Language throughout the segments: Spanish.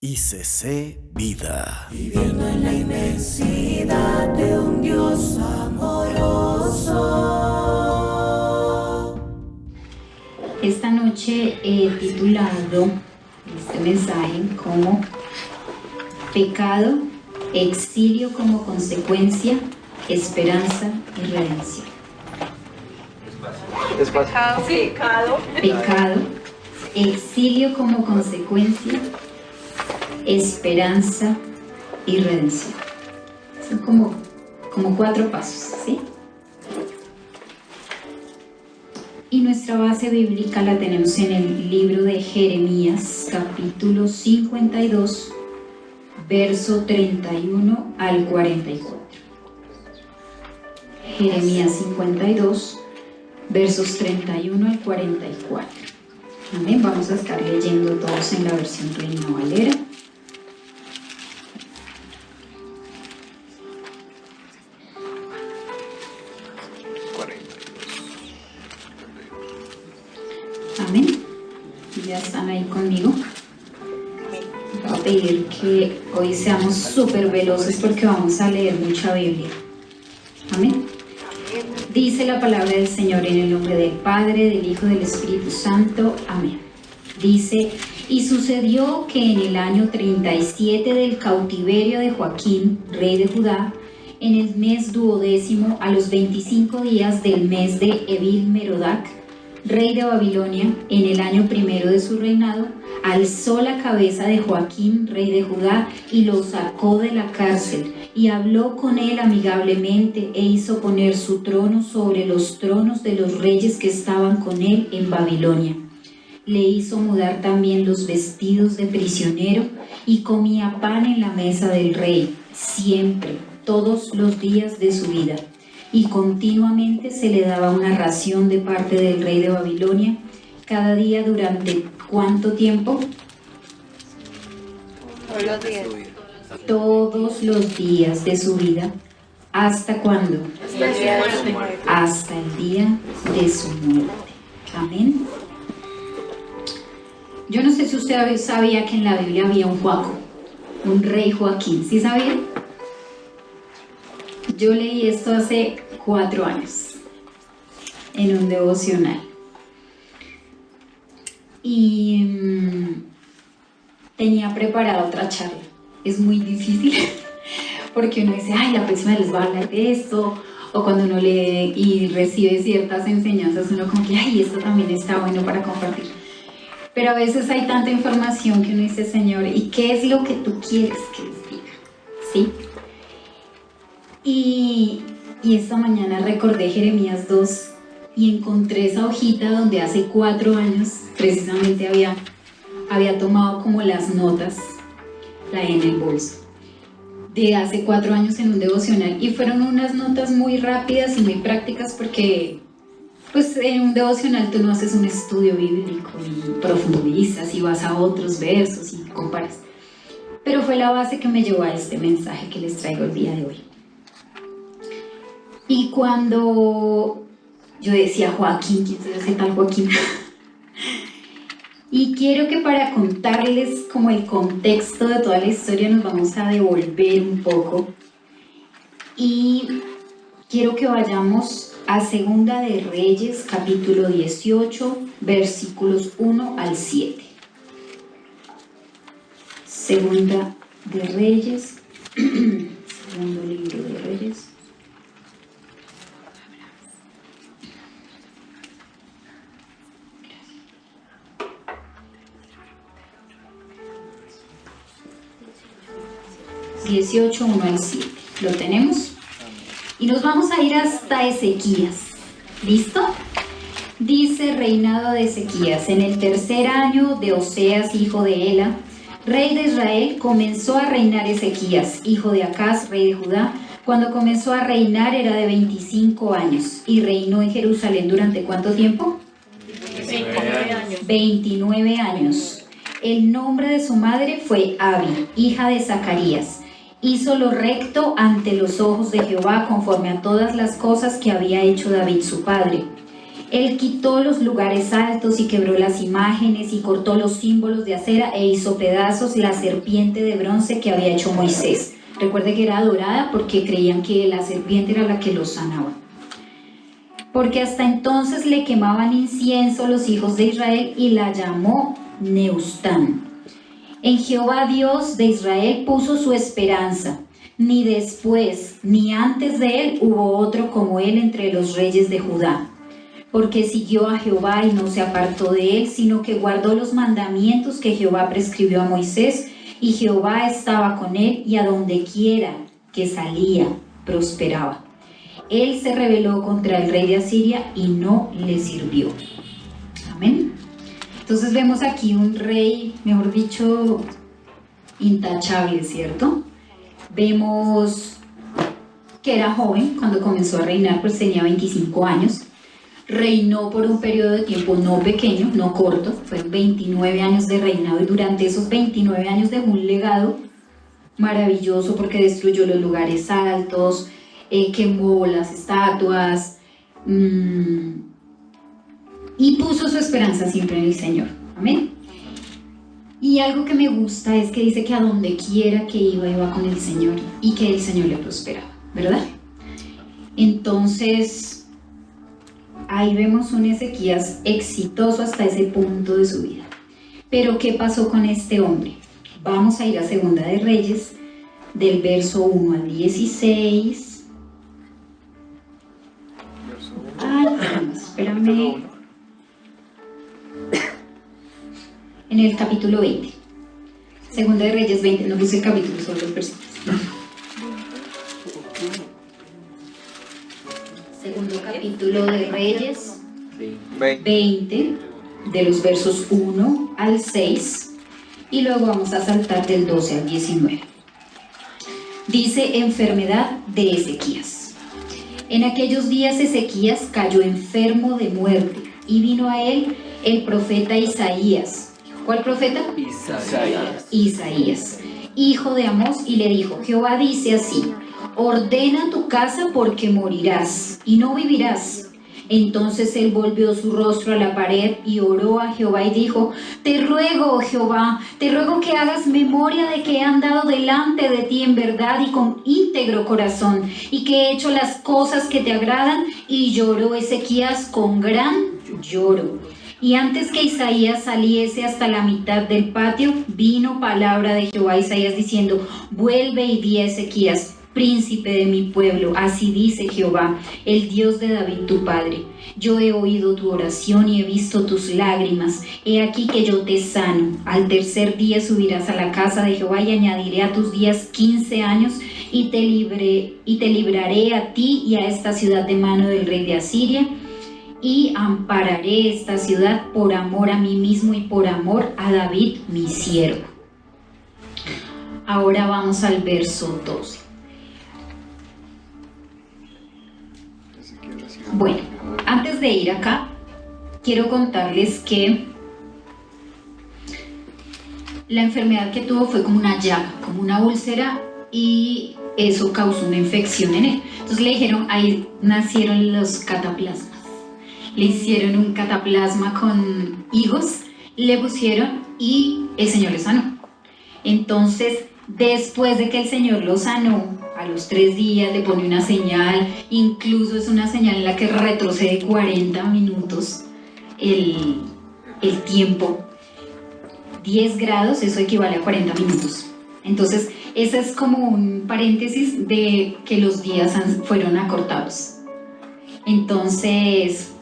ICC Vida. Viviendo en la inmensidad de un Dios amoroso. Esta noche he titulado este mensaje como Pecado, exilio como consecuencia, esperanza y redención. Pecado, exilio como consecuencia, esperanza y redención. Son como 4 pasos, ¿sí? Y nuestra base bíblica la tenemos en el libro de Jeremías, capítulo 52, verso 31 al 44. Jeremías 52, versos 31 al 44. Amén. Vamos a estar leyendo todos en la versión Reina Valera. Amén. Ya están ahí conmigo. Voy a pedir que hoy seamos súper veloces porque vamos a leer mucha Biblia. Amén. Dice la palabra del Señor en el nombre del Padre, del Hijo y del Espíritu Santo. Amén. Dice: y sucedió que en el año 37 del cautiverio de Joaquín, rey de Judá, en el mes 12º, a los 25 días del mes de Evil-Merodach, rey de Babilonia, en el año 1 de su reinado, alzó la cabeza de Joaquín, rey de Judá, y lo sacó de la cárcel, y habló con él amigablemente, e hizo poner su trono sobre los tronos de los reyes que estaban con él en Babilonia. Le hizo mudar también los vestidos de prisionero, y comía pan en la mesa del rey, siempre, todos los días de su vida. Y continuamente se le daba una ración de parte del rey de Babilonia, cada día durante ¿cuánto tiempo? Todos los días de su vida. ¿Hasta cuándo? Hasta el día de su muerte. Amén. Yo no sé si usted sabía que en la Biblia había un Joaco, un rey Joaquín. ¿Sí sabía? Yo leí esto hace 4 años en un devocional y tenía preparada otra charla. Es muy difícil porque uno dice, ay, la próxima les va a hablar de esto, o cuando uno lee y recibe ciertas enseñanzas, uno como que, ay, esto también está bueno para compartir. Pero a veces hay tanta información que uno dice, Señor, ¿y qué es lo que tú quieres que les diga? ¿Sí? Y esta mañana recordé Jeremías 2 y encontré esa hojita donde hace 4 años precisamente había tomado como las notas, la en el bolso, de hace 4 años en un devocional, y fueron unas notas muy rápidas y muy prácticas porque pues en un devocional tú no haces un estudio bíblico y profundizas y vas a otros versos y comparas, pero fue la base que me llevó a este mensaje que les traigo el día de hoy. Y cuando yo decía Joaquín, ¿quién se hace tal Joaquín? Y quiero que para contarles como el contexto de toda la historia nos vamos a devolver un poco. Y quiero que vayamos a Segunda de Reyes, capítulo 18, versículos 1 al 7. Segunda de Reyes, segundo libro de Reyes. 18, 1 al 7. ¿Lo tenemos? Y nos vamos a ir hasta Ezequías. ¿Listo? Dice: reinado de Ezequías. En el 3er año de Oseas, hijo de Ela, rey de Israel, comenzó a reinar Ezequías, hijo de Acaz, rey de Judá. Cuando comenzó a reinar era de 25 años. Y reinó en Jerusalén ¿durante cuánto tiempo? 29 años. El nombre de su madre fue Abi, hija de Zacarías. Hizo lo recto ante los ojos de Jehová, conforme a todas las cosas que había hecho David su padre. Él quitó los lugares altos y quebró las imágenes y cortó los símbolos de acera e hizo pedazos la serpiente de bronce que había hecho Moisés. Recuerde que era adorada porque creían que la serpiente era la que los sanaba. Porque hasta entonces le quemaban incienso los hijos de Israel y la llamó Neustán. En Jehová Dios de Israel puso su esperanza. Ni después ni antes de él hubo otro como él entre los reyes de Judá. Porque siguió a Jehová y no se apartó de él, sino que guardó los mandamientos que Jehová prescribió a Moisés, y Jehová estaba con él, y a donde quiera que salía, prosperaba. Él se rebeló contra el rey de Asiria y no le sirvió. Amén. Entonces vemos aquí un rey, mejor dicho, intachable, ¿cierto? Vemos que era joven cuando comenzó a reinar, pues tenía 25 años. Reinó por un periodo de tiempo no pequeño, no corto, fueron 29 años de reinado, y durante esos 29 años dejó un legado maravilloso porque destruyó los lugares altos, quemó las estatuas y puso su esperanza siempre en el Señor. Amén. Y algo que me gusta es que dice que a donde quiera que iba con el Señor y que el Señor le prosperaba, ¿verdad? Entonces ahí vemos un Ezequías exitoso hasta ese punto de su vida. Pero ¿qué pasó con este hombre? Vamos a ir a Segunda de Reyes, del verso 1 al 16. Espérame. En el capítulo 20. Segunda de Reyes 20, no puse el capítulo, solo los versículos. Segundo capítulo de Reyes 20, de los versos 1 al 6, y luego vamos a saltar del 12 al 19. Dice: enfermedad de Ezequías. En aquellos días Ezequías cayó enfermo de muerte, y vino a él el profeta Isaías. ¿Cuál profeta? Isaías, hijo de Amós, y le dijo: Jehová dice así: ordena tu casa porque morirás y no vivirás. Entonces él volvió su rostro a la pared y oró a Jehová y dijo: te ruego, Jehová, te ruego que hagas memoria de que he andado delante de ti en verdad y con íntegro corazón, y que he hecho las cosas que te agradan. Y lloró Ezequías con gran lloro. Y antes que Isaías saliese hasta la mitad del patio, vino palabra de Jehová a Isaías diciendo: vuelve y di a Ezequías, príncipe de mi pueblo, así dice Jehová, el Dios de David tu padre: yo he oído tu oración y he visto tus lágrimas, he aquí que yo te sano. Al tercer día subirás a la casa de Jehová y añadiré a tus días 15 años y te libraré a ti y a esta ciudad de mano del rey de Asiria, y ampararé esta ciudad por amor a mí mismo y por amor a David mi siervo. Ahora vamos al verso 12. Bueno, antes de ir acá, quiero contarles que la enfermedad que tuvo fue como una llaga, como una úlcera, y eso causó una infección en él. Entonces le dijeron, ahí nacieron los cataplasmas. Le hicieron un cataplasma con higos, le pusieron y el Señor le sanó. Entonces, después de que el Señor lo sanó, a los 3 días le pone una señal, incluso es una señal en la que retrocede 40 minutos el tiempo. 10 grados, eso equivale a 40 minutos. Entonces, ese es como un paréntesis de que los días fueron acortados. Entonces,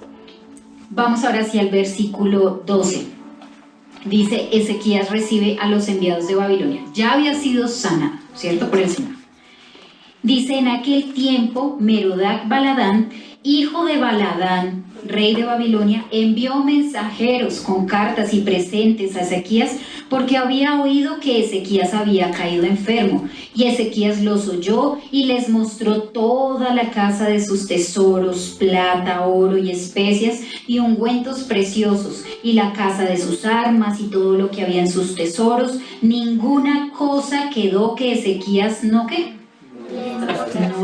vamos ahora sí al versículo 12. Dice: Ezequías recibe a los enviados de Babilonia. Ya había sido sanado, ¿cierto? Por el Señor. Dice: en aquel tiempo Merodac Baladán, hijo de Baladán, rey de Babilonia, envió mensajeros con cartas y presentes a Ezequías, porque había oído que Ezequías había caído enfermo. Y Ezequías los oyó y les mostró toda la casa de sus tesoros, plata, oro y especias y ungüentos preciosos, y la casa de sus armas y todo lo que había en sus tesoros. Ninguna cosa quedó que Ezequías no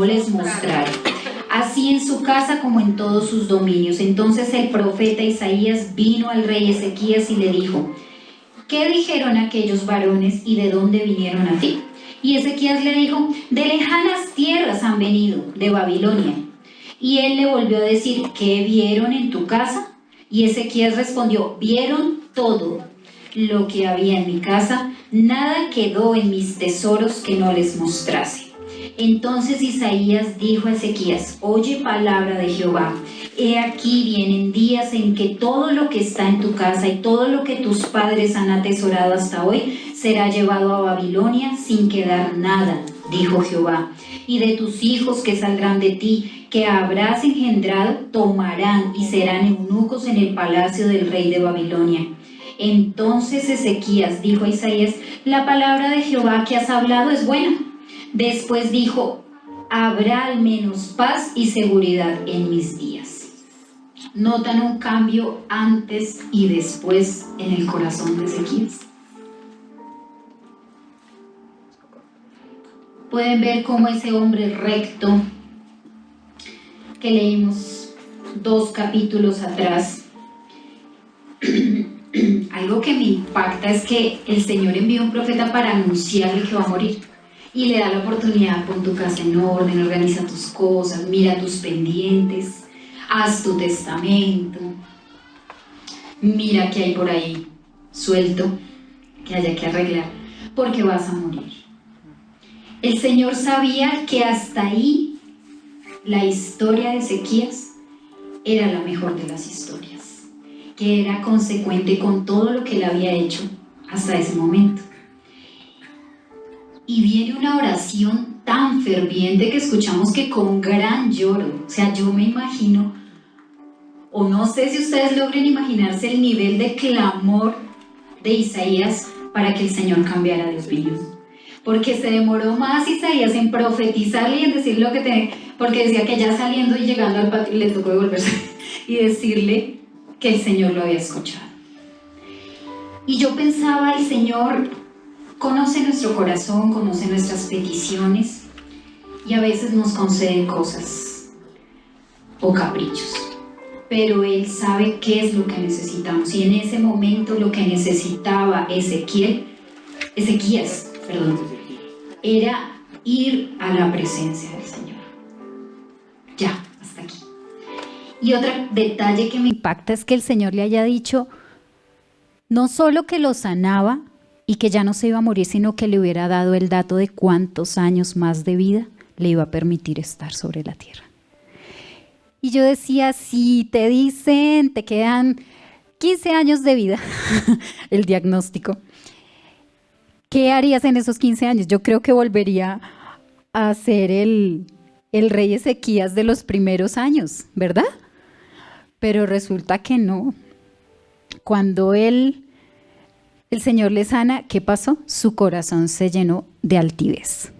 les mostrara. así en su casa como en todos sus dominios. Entonces el profeta Isaías vino al rey Ezequías y le dijo: ¿qué dijeron aquellos varones y de dónde vinieron a ti? Y Ezequías le dijo: de lejanas tierras han venido, de Babilonia. Y él le volvió a decir: ¿qué vieron en tu casa? Y Ezequías respondió: vieron todo lo que había en mi casa, nada quedó en mis tesoros que no les mostrase. Entonces Isaías dijo a Ezequías: oye palabra de Jehová, he aquí vienen días en que todo lo que está en tu casa y todo lo que tus padres han atesorado hasta hoy será llevado a Babilonia sin quedar nada, dijo Jehová. Y de tus hijos que saldrán de ti, que habrás engendrado, tomarán y serán eunucos en el palacio del rey de Babilonia. Entonces Ezequías dijo a Isaías: la palabra de Jehová que has hablado es buena. Después dijo: habrá al menos paz y seguridad en mis días. ¿Notan un cambio antes y después en el corazón de Ezequías? Pueden ver cómo ese hombre recto que leímos 2 capítulos atrás, algo que me impacta es que el Señor envió un profeta para anunciarle que va a morir y le da la oportunidad: pon tu casa en orden, organiza tus cosas, mira tus pendientes, haz tu testamento, mira qué hay por ahí suelto que haya que arreglar, porque vas a morir. El Señor sabía que hasta ahí la historia de Ezequías era la mejor de las historias, que era consecuente con todo lo que él había hecho hasta ese momento. Y viene una oración tan ferviente que escuchamos que con gran lloro, o sea, yo me imagino, o no sé si ustedes logren imaginarse el nivel de clamor de Isaías para que el Señor cambiara de opinión. Porque se demoró más Isaías en profetizarle y en decir lo que tenía, porque decía que ya saliendo y llegando al patio le tocó devolverse y decirle que el Señor lo había escuchado. Y yo pensaba: el Señor conoce nuestro corazón, conoce nuestras peticiones y a veces nos concede cosas o caprichos, pero Él sabe qué es lo que necesitamos. Y en ese momento lo que necesitaba Ezequías, era ir a la presencia del Señor. Ya, hasta aquí. Y otro detalle que me impacta es que el Señor le haya dicho no solo que lo sanaba y que ya no se iba a morir, sino que le hubiera dado el dato de cuántos años más de vida le iba a permitir estar sobre la tierra. Y yo decía: si te dicen te quedan 15 años de vida, el diagnóstico, ¿qué harías en esos 15 años? Yo creo que volvería a ser el rey Ezequías de los primeros años, ¿verdad? Pero resulta que no. Cuando el Señor le sana, ¿qué pasó? Su corazón se llenó de altivez,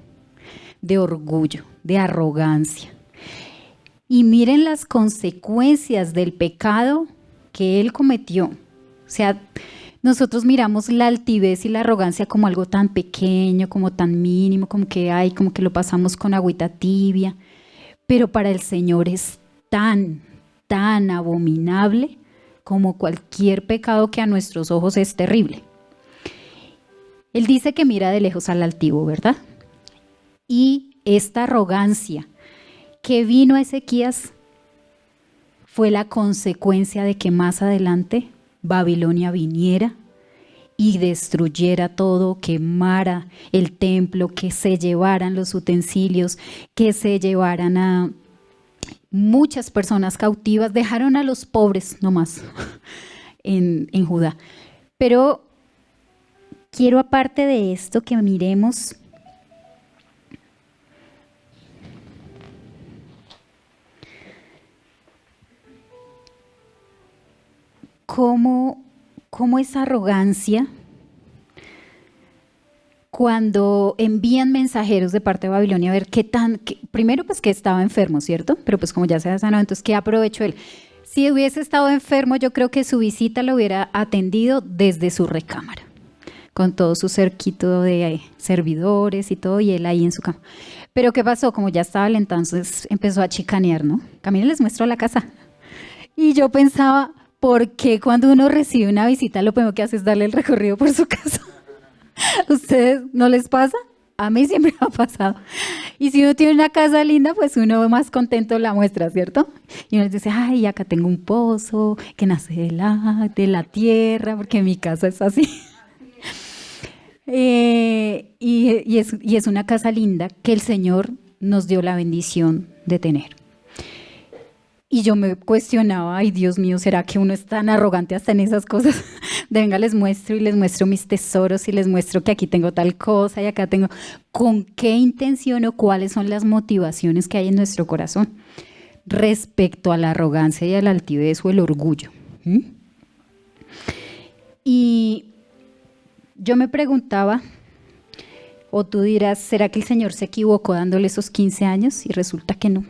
de orgullo, de arrogancia. Y miren las consecuencias del pecado que él cometió. O sea, nosotros miramos la altivez y la arrogancia como algo tan pequeño, como tan mínimo, como que lo pasamos con agüita tibia. Pero para el Señor es tan abominable como cualquier pecado que a nuestros ojos es terrible. Él dice que mira de lejos al altivo, ¿verdad? Y esta arrogancia que vino a Ezequías fue la consecuencia de que más adelante Babilonia viniera y destruyera todo, quemara el templo, que se llevaran los utensilios, que se llevaran a muchas personas cautivas, dejaron a los pobres nomás en Judá. Pero quiero, aparte de esto, que miremos cómo esa arrogancia, cuando envían mensajeros de parte de Babilonia a ver primero pues que estaba enfermo, ¿cierto? Pero pues como ya se ha sanado, entonces ¿qué aprovechó él? Si hubiese estado enfermo, yo creo que su visita lo hubiera atendido desde su recámara. con todo su cerquito de servidores y todo, y él ahí en su cama. Pero ¿qué pasó? Como ya estaba él, entonces empezó a chicanear, ¿no? Camila, les muestro la casa. Y yo pensaba, ¿por qué cuando uno recibe una visita lo primero que hace es darle el recorrido por su casa? ¿Ustedes no les pasa? A mí siempre me ha pasado. Y si uno tiene una casa linda, pues uno más contento la muestra, ¿cierto? Y uno les dice, ay, acá tengo un pozo que nace de la tierra, porque mi casa es así. Y es una casa linda que el Señor nos dio la bendición de tener. Y yo me cuestionaba, ay Dios mío, ¿será que uno es tan arrogante hasta en esas cosas? Venga, les muestro y les muestro mis tesoros y les muestro que aquí tengo tal cosa y acá tengo. ¿Con qué intención o cuáles son las motivaciones que hay en nuestro corazón respecto a la arrogancia y a la altivez o el orgullo? Y yo me preguntaba, o tú dirás, ¿será que el Señor se equivocó dándole esos 15 años? Y resulta que no.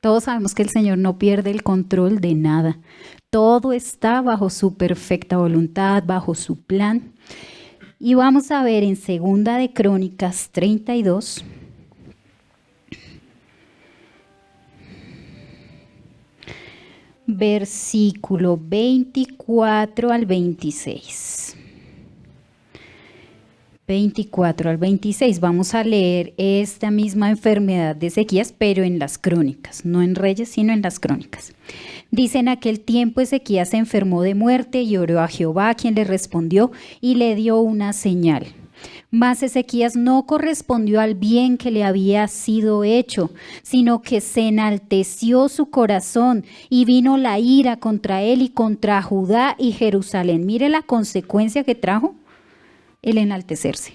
Todos sabemos que el Señor no pierde el control de nada. Todo está bajo su perfecta voluntad, bajo su plan. Y vamos a ver en Segunda de Crónicas 32, versículo 24 al 26. 24 al 26, vamos a leer esta misma enfermedad de Ezequías, pero en las crónicas, no en Reyes, sino en las crónicas. Dice, en aquel tiempo Ezequías se enfermó de muerte y oró a Jehová, quien le respondió y le dio una señal. Mas Ezequías no correspondió al bien que le había sido hecho, sino que se enalteció su corazón y vino la ira contra él y contra Judá y Jerusalén. Mire la consecuencia que trajo el enaltecerse.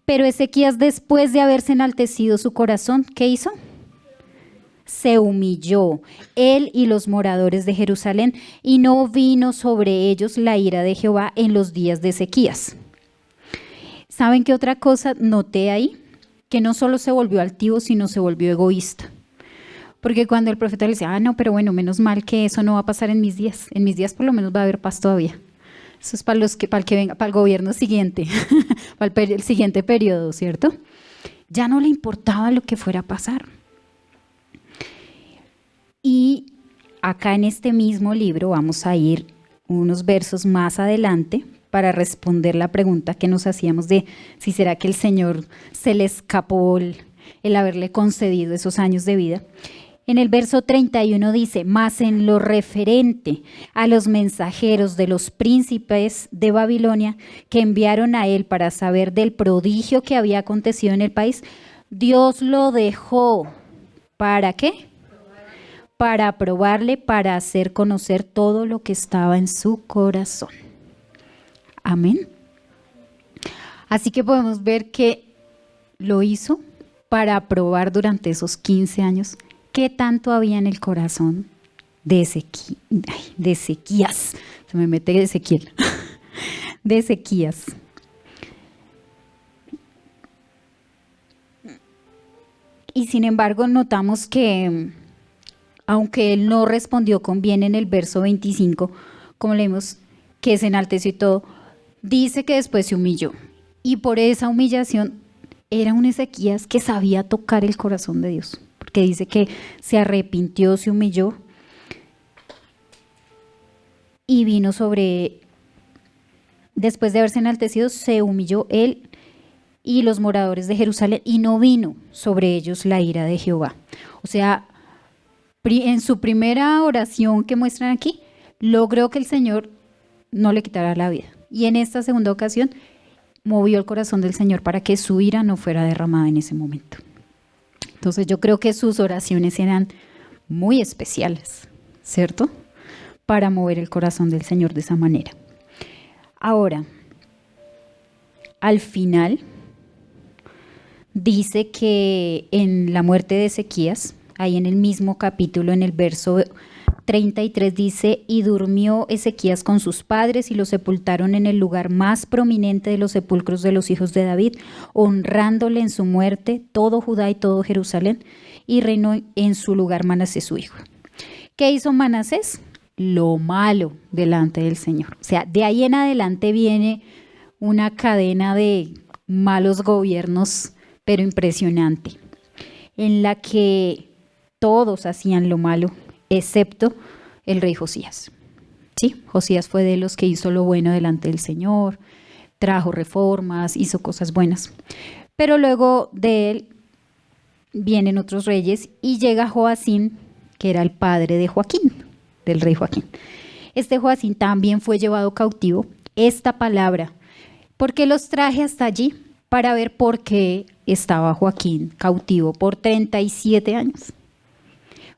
Pero Ezequías, después de haberse enaltecido su corazón, ¿qué hizo? Se humilló, él y los moradores de Jerusalén, y no vino sobre ellos la ira de Jehová en los días de Ezequías. ¿Saben qué otra cosa noté ahí? Que no solo se volvió altivo, sino se volvió egoísta. Porque cuando el profeta le decía, no, pero bueno, menos mal que eso no va a pasar en mis días por lo menos va a haber paz todavía. Eso es para el que venga, para el gobierno siguiente, para el siguiente periodo, ¿cierto? Ya no le importaba lo que fuera a pasar. Y acá en este mismo libro vamos a ir unos versos más adelante para responder la pregunta que nos hacíamos de si será que el Señor se le escapó el haberle concedido esos años de vida. En el verso 31 dice, mas en lo referente a los mensajeros de los príncipes de Babilonia que enviaron a él para saber del prodigio que había acontecido en el país, Dios lo dejó. ¿Para qué? Para probarle, para hacer conocer todo lo que estaba en su corazón. Amén. Así que podemos ver que lo hizo para probar durante esos 15 años qué tanto había en el corazón de Ezequías. Se me mete Ezequiel. De Ezequías. Y sin embargo notamos que aunque él no respondió con bien en el verso 25, como leemos que se enalteció y todo, dice que después se humilló. Y por esa humillación era un Ezequías que sabía tocar el corazón de Dios. Porque dice que se arrepintió, se humilló y vino sobre, después de haberse enaltecido, se humilló él y los moradores de Jerusalén y no vino sobre ellos la ira de Jehová. O sea, en su primera oración que muestran aquí, logró que el Señor no le quitara la vida. Y en esta segunda ocasión, movió el corazón del Señor para que su ira no fuera derramada en ese momento. Entonces yo creo que sus oraciones eran muy especiales, ¿cierto? Para mover el corazón del Señor de esa manera. Ahora, al final, dice que en la muerte de Ezequías, ahí en el mismo capítulo, en el verso 33 dice, y durmió Ezequías con sus padres y lo sepultaron en el lugar más prominente de los sepulcros de los hijos de David, honrándole en su muerte todo Judá y todo Jerusalén, y reinó en su lugar Manasés su hijo. ¿Qué hizo Manasés? Lo malo delante del Señor. O sea, de ahí en adelante viene una cadena de malos gobiernos, pero impresionante, en la que todos hacían lo malo, excepto el rey Josías. Sí, Josías fue de los que hizo lo bueno delante del Señor, trajo reformas, hizo cosas buenas. Pero luego de él vienen otros reyes y llega Joacín, que era el padre de Joaquín, del rey Joaquín. Este Joacín también fue llevado cautivo. Esta palabra, porque los traje hasta allí para ver por qué estaba Joaquín cautivo por 37 años.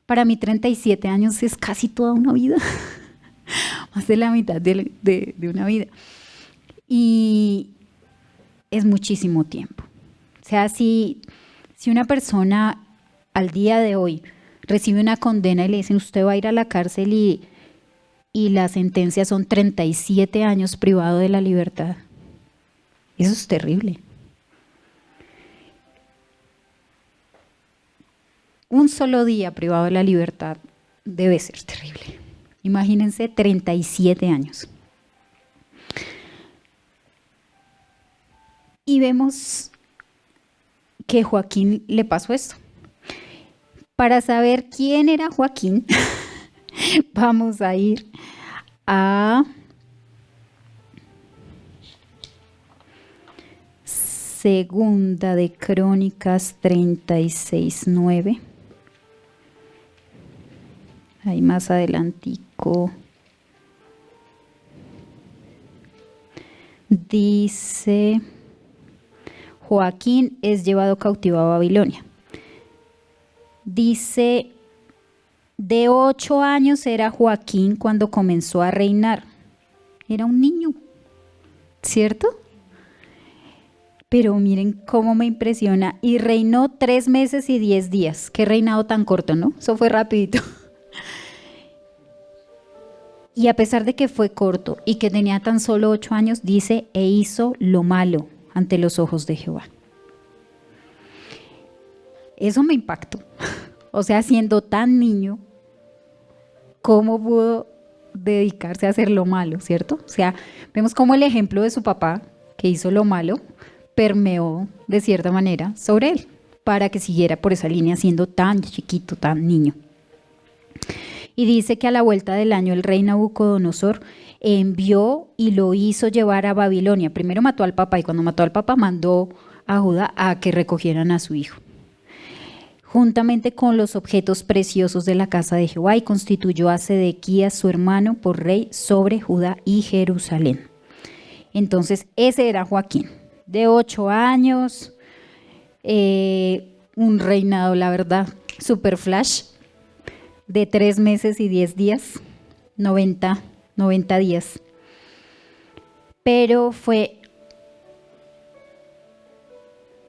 Para mí 37 años es casi toda una vida, más de la mitad de una vida. Y es muchísimo tiempo. O sea, si una persona al día de hoy recibe una condena y le dicen usted va a ir a la cárcel y la sentencia son 37 años privado de la libertad, eso es terrible. Un solo día privado de la libertad debe ser terrible. Imagínense 37 años. Y vemos que Joaquín le pasó esto. Para saber quién era Joaquín, vamos a ir a Segunda de Crónicas 36:9. Ahí más adelantico. Dice, Joaquín es llevado cautivo a Babilonia. Dice, de 8 años era Joaquín cuando comenzó a reinar. Era un niño, ¿cierto? Pero miren cómo me impresiona. Y reinó 3 meses y 10 días. Qué reinado tan corto, ¿no? Eso fue rapidito. Y a pesar de que fue corto y que tenía tan solo 8 años, dice, e hizo lo malo ante los ojos de Jehová. Eso me impactó. O sea, siendo tan niño, ¿cómo pudo dedicarse a hacer lo malo, cierto? O sea, vemos cómo el ejemplo de su papá, que hizo lo malo, permeó de cierta manera sobre él, para que siguiera por esa línea siendo tan chiquito, tan niño. Y dice que a la vuelta del año el rey Nabucodonosor envió y lo hizo llevar a Babilonia. Primero mató al papá y cuando mató al papá mandó a Judá a que recogieran a su hijo, juntamente con los objetos preciosos de la casa de Jehová, y constituyó a Sedequías su hermano por rey sobre Judá y Jerusalén. Entonces ese era Joaquín, de 8 años, un reinado, la verdad, super flash, de 3 meses y 10 días, 90 días. Pero fue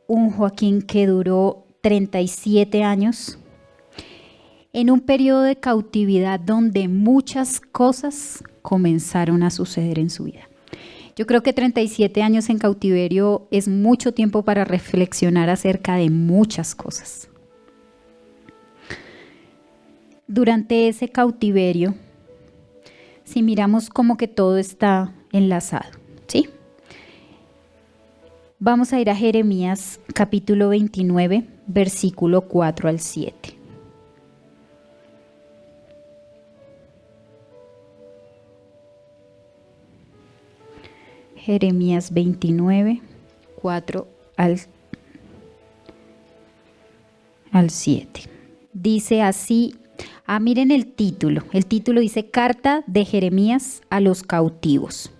un Joaquín que duró 37 años en un periodo de cautividad donde muchas cosas comenzaron a suceder en su vida. Yo creo que 37 años en cautiverio es mucho tiempo para reflexionar acerca de muchas cosas. Durante ese cautiverio, si miramos como que todo está enlazado, ¿sí? Vamos a ir a Jeremías capítulo 29, versículo 4 al 7. Jeremías 29, 4 al 7. Dice así, miren el título. El título dice Carta de Jeremías a los cautivos.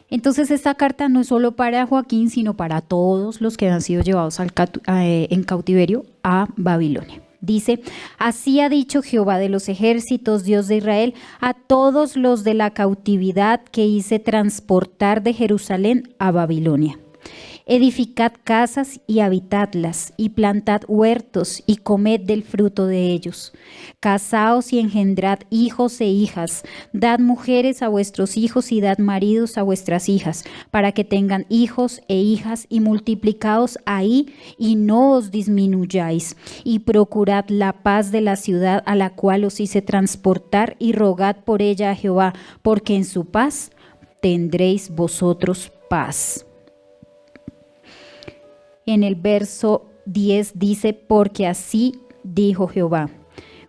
Entonces esta carta no es solo para Joaquín, sino para todos los que han sido llevados en cautiverio a Babilonia. Dice, así ha dicho Jehová de los ejércitos, Dios de Israel, a todos los de la cautividad que hice transportar de Jerusalén a Babilonia. Edificad casas y habitadlas, y plantad huertos y comed del fruto de ellos. Casaos y engendrad hijos e hijas, dad mujeres a vuestros hijos y dad maridos a vuestras hijas, para que tengan hijos e hijas, y multiplicaos ahí y no os disminuyáis. Y procurad la paz de la ciudad a la cual os hice transportar, y rogad por ella a Jehová, porque en su paz tendréis vosotros paz. En el verso 10 dice, porque así dijo Jehová.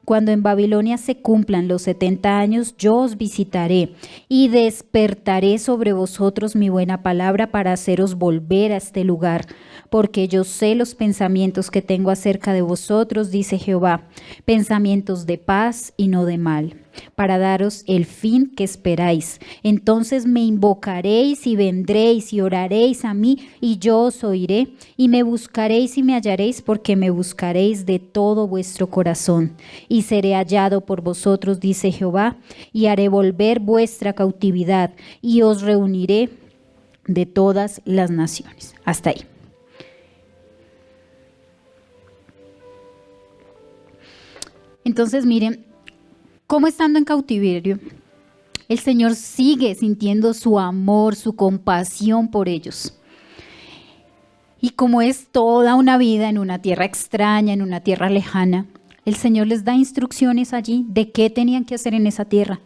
Cuando en Babilonia se cumplan los 70 años, yo os visitaré y despertaré sobre vosotros mi buena palabra para haceros volver a este lugar, porque yo sé los pensamientos que tengo acerca de vosotros, dice Jehová, pensamientos de paz y no de mal, para daros el fin que esperáis. Entonces me invocaréis y vendréis y oraréis a mí y yo os oiré, y me buscaréis y me hallaréis, porque me buscaréis de todo vuestro corazón. Y seré hallado por vosotros, dice Jehová, y haré volver vuestra cautividad, y os reuniré de todas las naciones. Hasta ahí. Entonces miren, cómo estando en cautiverio, el Señor sigue sintiendo su amor, su compasión por ellos. Y como es toda una vida en una tierra extraña, en una tierra lejana, el Señor les da instrucciones allí de qué tenían que hacer en esa tierra.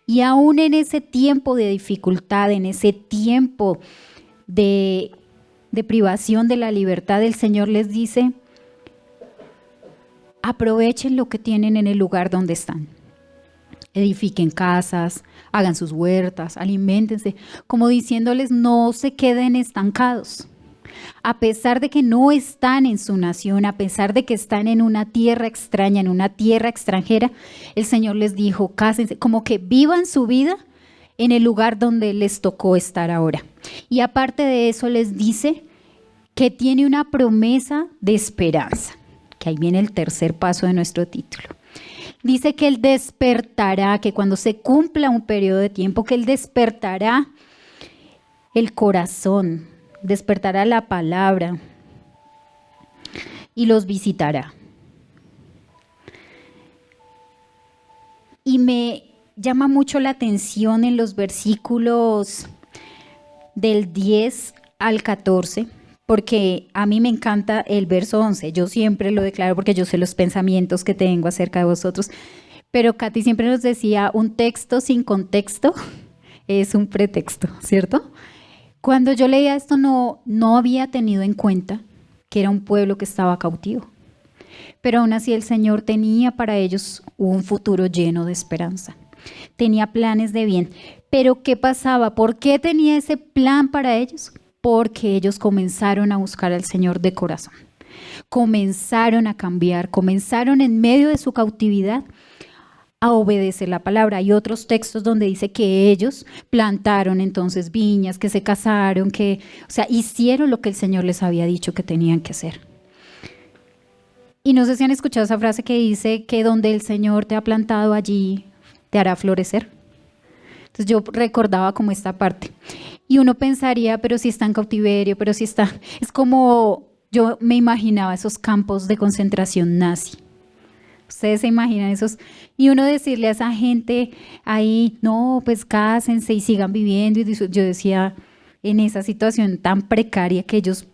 Y aún en ese tiempo de dificultad, en ese tiempo de privación de la libertad, el Señor les dice, aprovechen lo que tienen en el lugar donde están. Edifiquen casas, hagan sus huertas, aliméntense, como diciéndoles no se queden estancados. A pesar de que no están en su nación, a pesar de que están en una tierra extraña, en una tierra extranjera, el Señor les dijo, cásense, como que vivan su vida en el lugar donde les tocó estar ahora. Y aparte de eso les dice que tiene una promesa de esperanza, que ahí viene el tercer paso de nuestro título. Dice que Él despertará, que cuando se cumpla un periodo de tiempo, que Él despertará el corazón, despertará la palabra y los visitará. Y me llama mucho la atención en los versículos del 10 al 14, porque a mí me encanta el verso 11. Yo siempre lo declaro porque yo sé los pensamientos que tengo acerca de vosotros. Pero Katy siempre nos decía, un texto sin contexto es un pretexto, ¿cierto? Cuando yo leía esto no había tenido en cuenta que era un pueblo que estaba cautivo. Pero aún así el Señor tenía para ellos un futuro lleno de esperanza. Tenía planes de bien. Pero ¿qué pasaba? ¿Por qué tenía ese plan para ellos? Porque ellos comenzaron a buscar al Señor de corazón. Comenzaron a cambiar, comenzaron en medio de su cautividad a obedecer la palabra. Hay otros textos donde dice que ellos plantaron entonces viñas, que se casaron, hicieron lo que el Señor les había dicho que tenían que hacer. Y no sé si han escuchado esa frase que dice que donde el Señor te ha plantado, allí te hará florecer. Entonces yo recordaba como esta parte. Y uno pensaría, pero si está en cautiverio, pero si está... Es como yo me imaginaba esos campos de concentración nazi. Ustedes se imaginan esos. Y uno decirle a esa gente ahí, no, pues cásense y sigan viviendo. Y yo decía, en esa situación tan precaria que ellos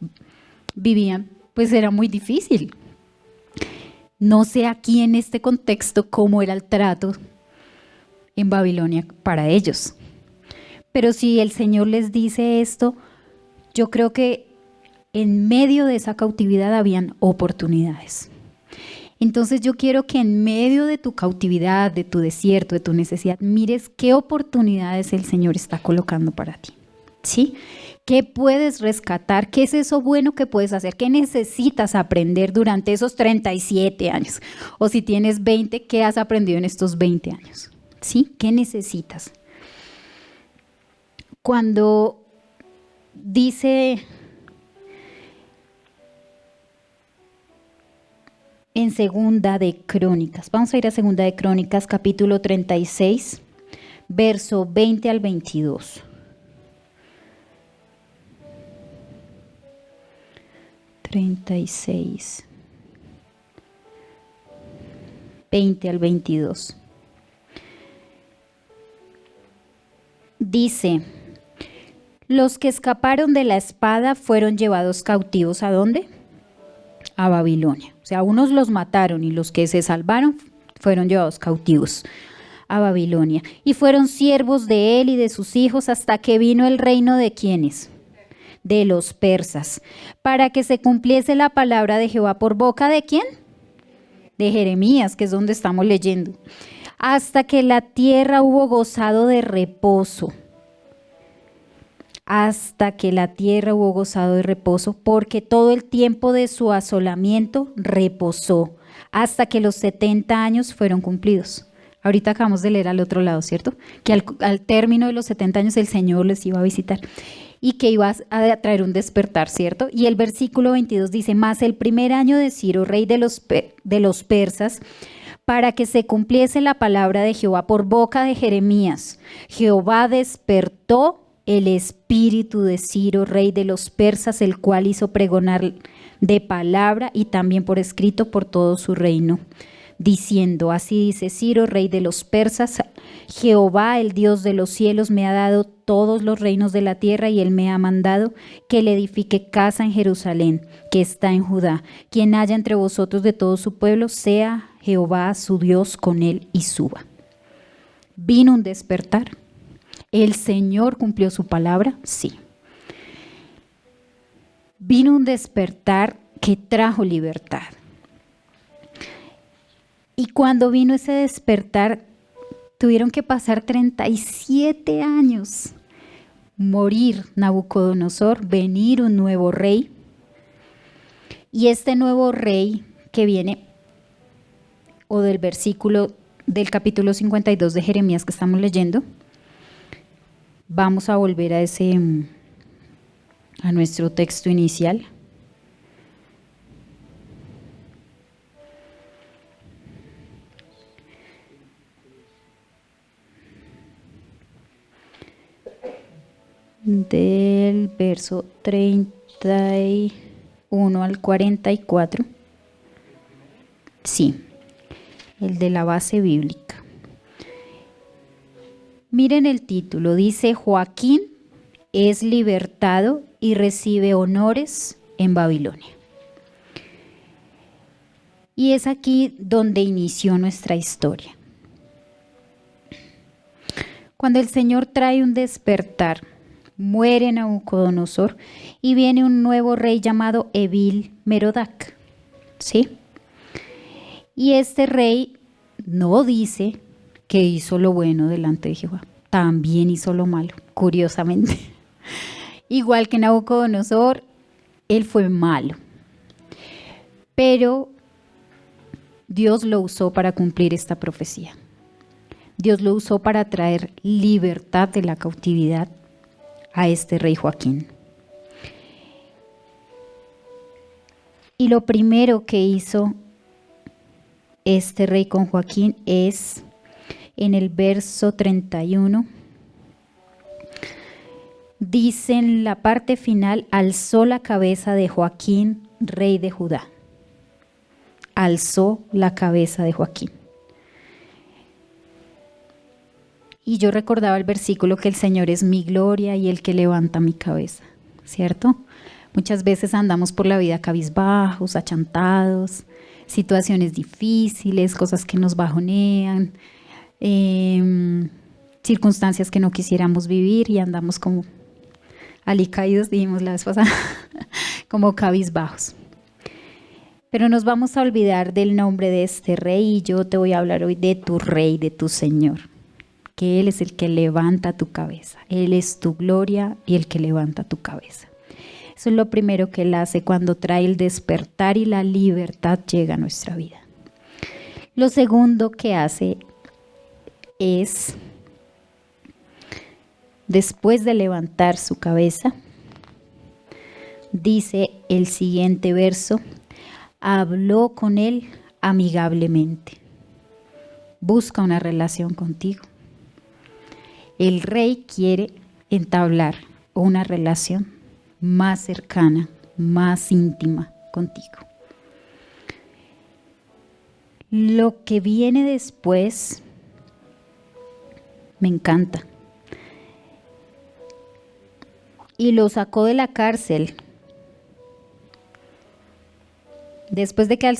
vivían, pues era muy difícil. No sé aquí en este contexto cómo era el trato en Babilonia para ellos. Pero si el Señor les dice esto, yo creo que en medio de esa cautividad habían oportunidades. Entonces yo quiero que en medio de tu cautividad, de tu desierto, de tu necesidad, mires qué oportunidades el Señor está colocando para ti. ¿Sí? ¿Qué puedes rescatar? ¿Qué es eso bueno que puedes hacer? ¿Qué necesitas aprender durante esos 37 años? O si tienes 20, ¿qué has aprendido en estos 20 años? ¿Sí? ¿Qué necesitas? Cuando dice en Segunda de Crónicas, vamos a ir a Segunda de Crónicas, capítulo 36, verso 20 al 22. 36, 20 al 22. Dice, los que escaparon de la espada fueron llevados cautivos ¿a dónde? A Babilonia. O sea, unos los mataron y los que se salvaron fueron llevados cautivos a Babilonia. Y fueron siervos de él y de sus hijos hasta que vino el reino de ¿quiénes? De los persas, para que se cumpliese la palabra de Jehová por boca ¿de quién? De Jeremías, que es donde estamos leyendo. Hasta que la tierra hubo gozado de reposo. Hasta que la tierra hubo gozado de reposo, porque todo el tiempo de su asolamiento reposó, hasta que los 70 años fueron cumplidos. Ahorita acabamos de leer al otro lado, ¿cierto? Que al término de los 70 años el Señor les iba a visitar y que iba a traer un despertar, ¿cierto? Y el versículo 22 dice, mas el primer año de Ciro, rey de los persas, para que se cumpliese la palabra de Jehová por boca de Jeremías, Jehová despertó el espíritu de Ciro, rey de los persas, el cual hizo pregonar de palabra y también por escrito por todo su reino, diciendo, así dice Ciro, rey de los persas, Jehová, el Dios de los cielos, me ha dado todos los reinos de la tierra y él me ha mandado que le edifique casa en Jerusalén, que está en Judá. Quien haya entre vosotros de todo su pueblo, sea Jehová su Dios con él y suba. Vino un despertar. ¿El Señor cumplió su palabra? Sí. Vino un despertar que trajo libertad. Y cuando vino ese despertar, tuvieron que pasar 37 años, morir Nabucodonosor, venir un nuevo rey. Y este nuevo rey que viene, o del versículo del capítulo 52 de Jeremías que estamos leyendo, vamos a volver a nuestro texto inicial. Del verso 31 al 44. Sí, el de la base bíblica. Miren el título, dice Joaquín es libertado y recibe honores en Babilonia. Y es aquí donde inició nuestra historia. Cuando el Señor trae un despertar, muere Nabucodonosor y viene un nuevo rey llamado Evil Merodac, ¿sí? Y este rey no dice que hizo lo bueno delante de Jehová, también hizo lo malo, curiosamente. Igual que Nabucodonosor, él fue malo. Pero Dios lo usó para cumplir esta profecía. Dios lo usó para traer libertad de la cautividad a este rey Joaquín. Y lo primero que hizo este rey con Joaquín es, en el verso 31, dice en la parte final, alzó la cabeza de Joaquín, rey de Judá. Alzó la cabeza de Joaquín. Y yo recordaba el versículo que el Señor es mi gloria y el que levanta mi cabeza, ¿cierto? Muchas veces andamos por la vida cabizbajos, achantados, situaciones difíciles, cosas que nos bajonean, circunstancias que no quisiéramos vivir y andamos como alicaídos, dijimos la vez pasada, como cabizbajos. Pero nos vamos a olvidar del nombre de este rey y yo te voy a hablar hoy de tu rey, de tu Señor, que Él es el que levanta tu cabeza. Él es tu gloria y el que levanta tu cabeza. Eso es lo primero que Él hace cuando trae el despertar y la libertad llega a nuestra vida. Lo segundo que hace es, después de levantar su cabeza, dice el siguiente verso, habló con él amigablemente. Busca una relación contigo. El rey quiere entablar una relación más cercana, más íntima contigo. Lo que viene después me encanta. Y lo sacó de la cárcel. Después de que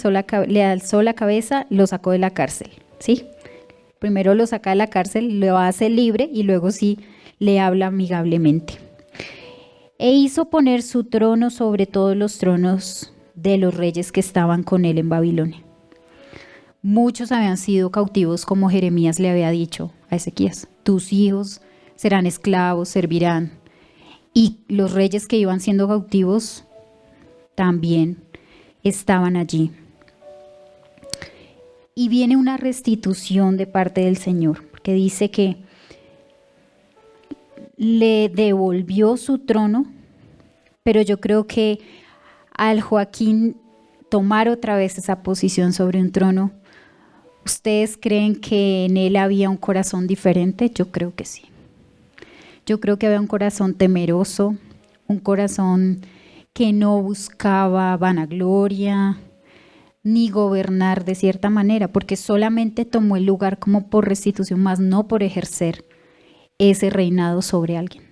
le alzó la cabeza, lo sacó de la cárcel, ¿sí? Primero lo saca de la cárcel, lo hace libre y luego sí le habla amigablemente. E hizo poner su trono sobre todos los tronos de los reyes que estaban con él en Babilonia. Muchos habían sido cautivos, como Jeremías le había dicho a Ezequías. Tus hijos serán esclavos, servirán. Y los reyes que iban siendo cautivos también estaban allí. Y viene una restitución de parte del Señor, porque dice que le devolvió su trono, pero yo creo que al Joaquín tomar otra vez esa posición sobre un trono, ¿ustedes creen que en él había un corazón diferente? Yo creo que sí. Yo creo que había un corazón temeroso, un corazón que no buscaba vanagloria, ni gobernar de cierta manera, porque solamente tomó el lugar como por restitución, más no por ejercer ese reinado sobre alguien.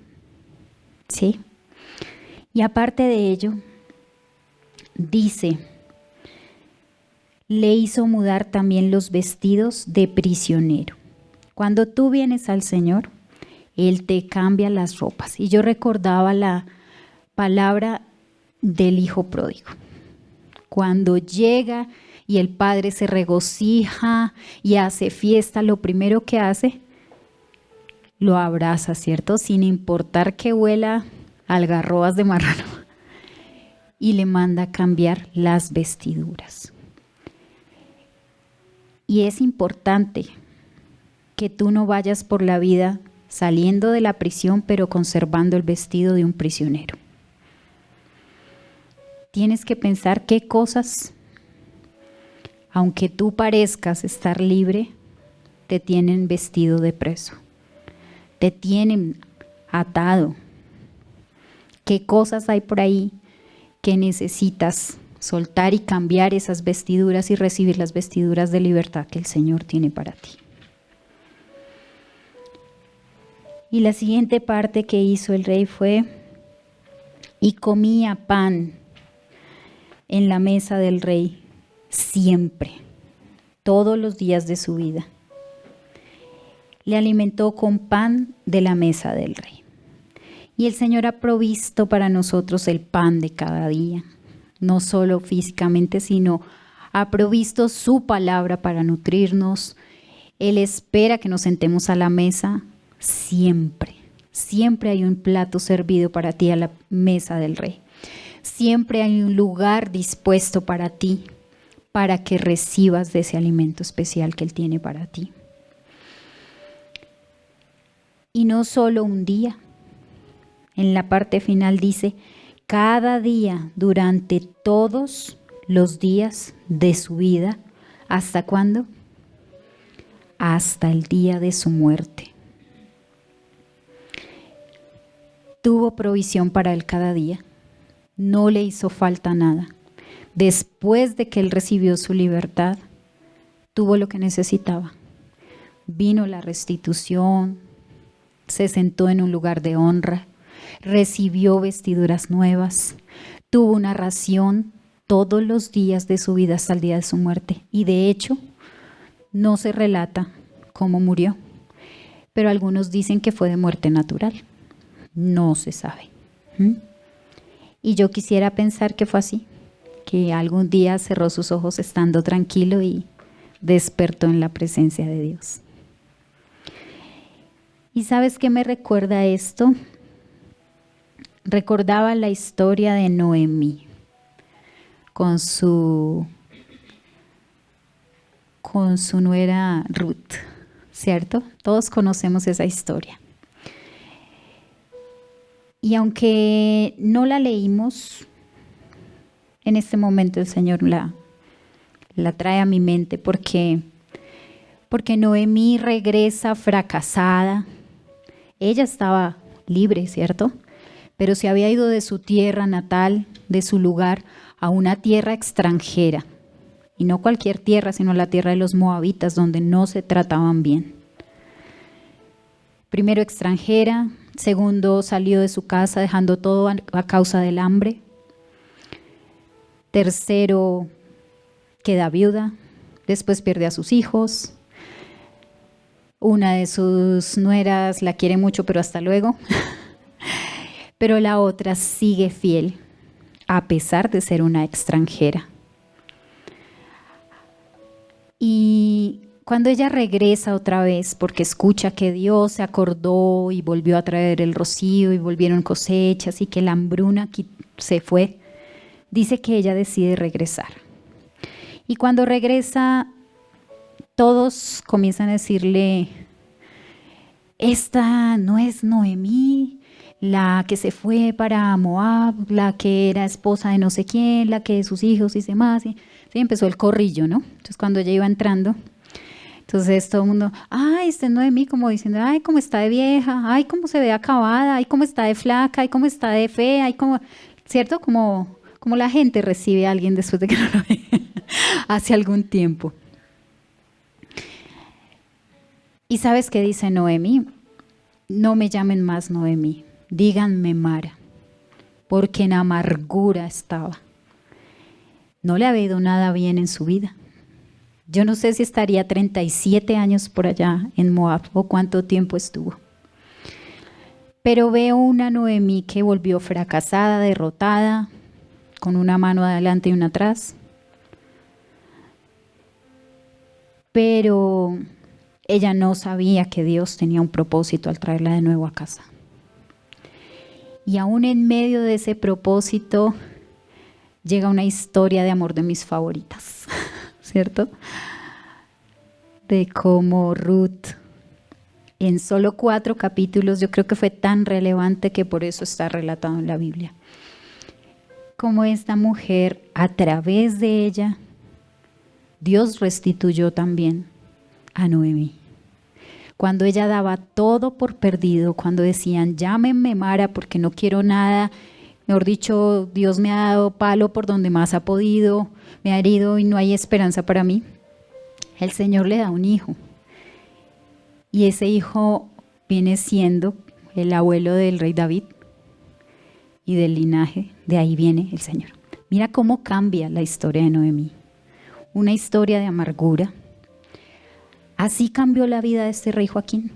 ¿Sí? Y aparte de ello, dice, le hizo mudar también los vestidos de prisionero. Cuando tú vienes al Señor, Él te cambia las ropas. Y yo recordaba la palabra del hijo pródigo. Cuando llega y el padre se regocija y hace fiesta, lo primero que hace, lo abraza, ¿cierto? Sin importar que huela algarrobas de marrano. Y le manda cambiar las vestiduras. Y es importante que tú no vayas por la vida saliendo de la prisión, pero conservando el vestido de un prisionero. Tienes que pensar qué cosas, aunque tú parezcas estar libre, te tienen vestido de preso, te tienen atado. ¿Qué cosas hay por ahí que necesitas soltar y cambiar esas vestiduras y recibir las vestiduras de libertad que el Señor tiene para ti? Y la siguiente parte que hizo el rey fue, y comía pan en la mesa del rey siempre, todos los días de su vida. Le alimentó con pan de la mesa del rey. Y el Señor ha provisto para nosotros el pan de cada día, no solo físicamente, sino ha provisto su palabra para nutrirnos. Él espera que nos sentemos a la mesa siempre. Siempre hay un plato servido para ti a la mesa del rey. Siempre hay un lugar dispuesto para ti, para que recibas de ese alimento especial que Él tiene para ti. Y no solo un día. En la parte final dice, cada día durante todos los días de su vida. ¿Hasta cuándo? Hasta el día de su muerte. Tuvo provisión para él cada día. No le hizo falta nada. Después de que él recibió su libertad, tuvo lo que necesitaba. Vino la restitución, se sentó en un lugar de honra, recibió vestiduras nuevas, tuvo una ración todos los días de su vida hasta el día de su muerte. Y de hecho, no se relata cómo murió, pero algunos dicen que fue de muerte natural. No se sabe. Y yo quisiera pensar que fue así, que algún día cerró sus ojos estando tranquilo y despertó en la presencia de Dios. ¿Y sabes qué me recuerda esto? Recordaba la historia de Noemí con su nuera Ruth, ¿cierto? Todos conocemos esa historia. Y aunque no la leímos, en este momento el Señor la trae a mi mente porque Noemí regresa fracasada. Ella estaba libre, ¿cierto? Pero se había ido de su tierra natal, de su lugar, a una tierra extranjera. Y no cualquier tierra, sino la tierra de los moabitas, donde no se trataban bien. Primero extranjera, segundo salió de su casa dejando todo a causa del hambre. Tercero, queda viuda, después pierde a sus hijos. Una de sus nueras la quiere mucho, pero hasta luego. Pero la otra sigue fiel, a pesar de ser una extranjera. Y cuando ella regresa otra vez, porque escucha que Dios se acordó y volvió a traer el rocío y volvieron cosechas y que la hambruna se fue, dice que ella decide regresar. Y cuando regresa, todos comienzan a decirle: esta no es Noemí, la que se fue para Moab, la que era esposa de no sé quién, la que sus hijos y demás. Y sí, empezó el corrillo, ¿no? Entonces cuando ella iba entrando, entonces todo el mundo: ay, este es Noemí, como diciendo: ay, cómo está de vieja, ay, cómo se ve acabada, ay, cómo está de flaca, ay, cómo está de fea, ay, cómo, ¿cierto? Como la gente recibe a alguien después de que no lo ve hace algún tiempo. ¿Y sabes qué dice Noemí? No me llamen más Noemí, díganme Mara, porque en amargura estaba. No le había ido nada bien en su vida. Yo no sé si estaría 37 años por allá en Moab o cuánto tiempo estuvo. Pero veo una Noemí que volvió fracasada, derrotada, con una mano adelante y una atrás. Pero ella no sabía que Dios tenía un propósito al traerla de nuevo a casa. Y aún en medio de ese propósito llega una historia de amor de mis favoritas, ¿cierto? De cómo Ruth, en solo 4 capítulos, yo creo que fue tan relevante que por eso está relatado en la Biblia. Cómo esta mujer, a través de ella, Dios restituyó también a Noemí. Cuando ella daba todo por perdido, cuando decían: llámenme Mara porque no quiero nada, mejor dicho, Dios me ha dado palo por donde más ha podido, me ha herido y no hay esperanza para mí, el Señor le da un hijo. Y ese hijo viene siendo el abuelo del rey David y del linaje, de ahí viene el Señor. Mira cómo cambia la historia de Noemí, una historia de amargura. Así cambió la vida de este rey Joaquín.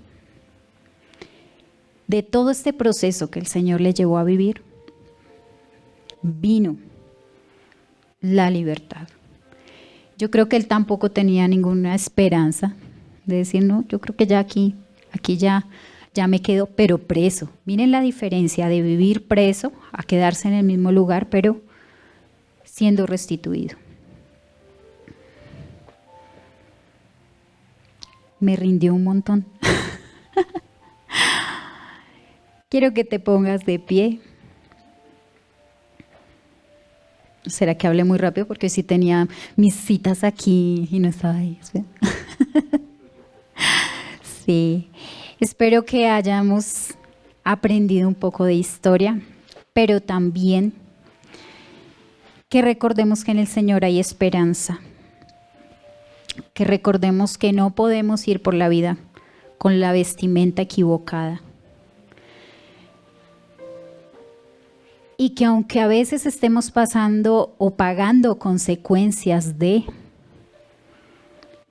De todo este proceso que el Señor le llevó a vivir, vino la libertad. Yo creo que él tampoco tenía ninguna esperanza de decir: no, yo creo que ya aquí ya me quedo, pero preso. Miren la diferencia de vivir preso a quedarse en el mismo lugar, pero siendo restituido. Me rindió un montón. Quiero que te pongas de pie. ¿Será que hablé muy rápido? Porque sí tenía mis citas aquí y no estaba ahí. Sí. Espero que hayamos aprendido un poco de historia, pero también que recordemos que en el Señor hay esperanza. Que recordemos que no podemos ir por la vida con la vestimenta equivocada. Y que aunque a veces estemos pasando o pagando consecuencias de,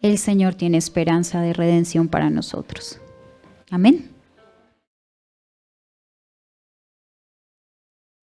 el Señor tiene esperanza de redención para nosotros. Amén.